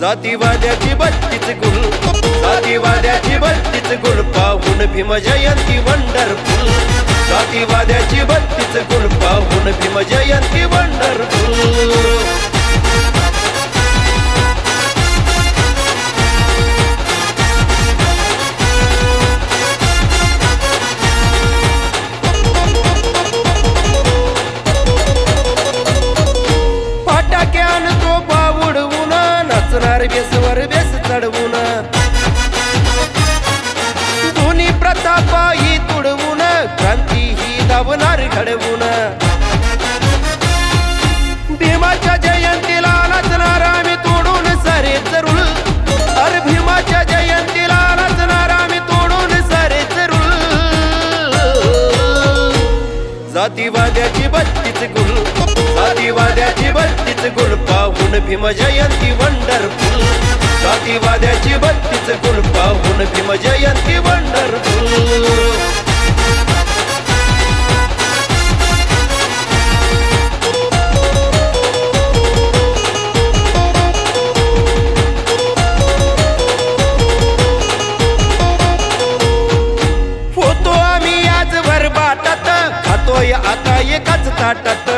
जातीवाद्याची बत्तीच गुल, जातीवाद्याची बत्तीच गुल पाहून भीम जयंती वंडरफुल, जातीवाद्याची बत्तीच गुल पाहून भीम जयंती वंडरफुल। बेसवर बेस चढवून दोन्ही प्रतापाही तुडवून क्रांती ही दावणार घडवून भीमाच्या जयंतीला नाचणार आम्ही तोडून सारे चरुल, अरे भीमाच्या जयंतीला नाचणार आम्ही तोडून सारे चरुल। जातीवाद्याची बत्तीच गुल, जातीवाद्याची बत्तीच गुल पाहून भीम जयंती वंडरफुल, जातीवाद्याची बत्तीच गुल पाहून भीम जयंती वंडरफुल। होतो आम्ही आजवर बाटात, खातोय आता एकाच ताटात,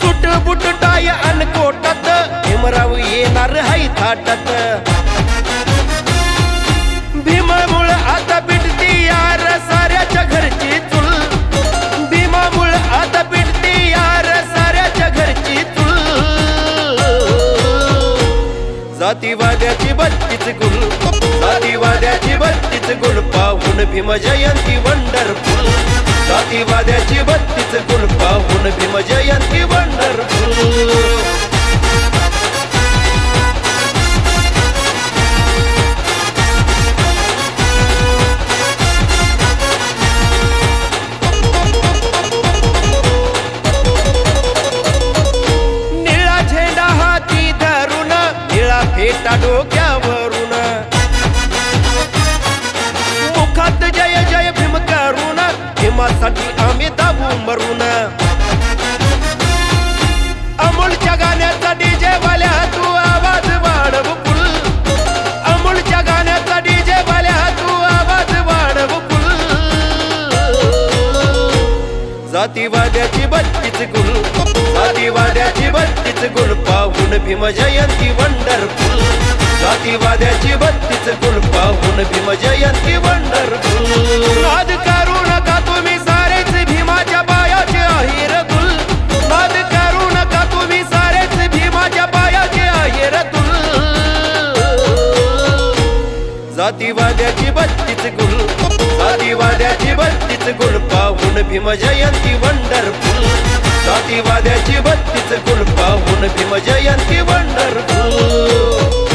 सुट बुट टाय अनकोटात, भीमराव येणार हाय थाटात। भीमामुळ आता पिटती यार साऱ्याच्या घरची चूल, भीमामुळ आता पिटती यार साऱ्याच्या घरची चूल। जातीवाद्याची बत्तीच गुल, जातीवाद्याची बत्तीच गुल पाहून भीम जयंती वंडरफुल, जातीवाद्याची बत्तीच गुल पाहून भीम जयंती वंडरफुल। निळा झेंडा हाती धरून, निळा फेटा डोक्यावरून, मुखात जय जय भीम करून, भीमासाठी आम्ही दाबू मरून। अमोलच्या गाण्याचा डीजे वाल्या तू आवाज वाढव फुल, अमोलच्या गाण्याचा डीजे वाल्या तू आवाज वाढव फुल। जातीवाद्याची बत्तीच गुल, जातीवाद्याची बत्तीच गुल पाहून भीम जयंती वंडरफुल, जातीवाद्याची बत्तीच गुल पाहून भीम जयंती वंडरफुल। नाद करू नका तुम्ही सारेच भीमाच्या पायाचे अहिर तुल, नाद करू नका तुम्ही सारेच भीमाच्या पायाचे अहिर तुल। जातीवाद्याची बत्तीच गुल, जातीवाद्याची बत्तीच गुल पाहून भीम जयंती वंडरफुल, जातीवाद्याची बत्तीच गुल पाहून भीम जयंती वंडरफुल।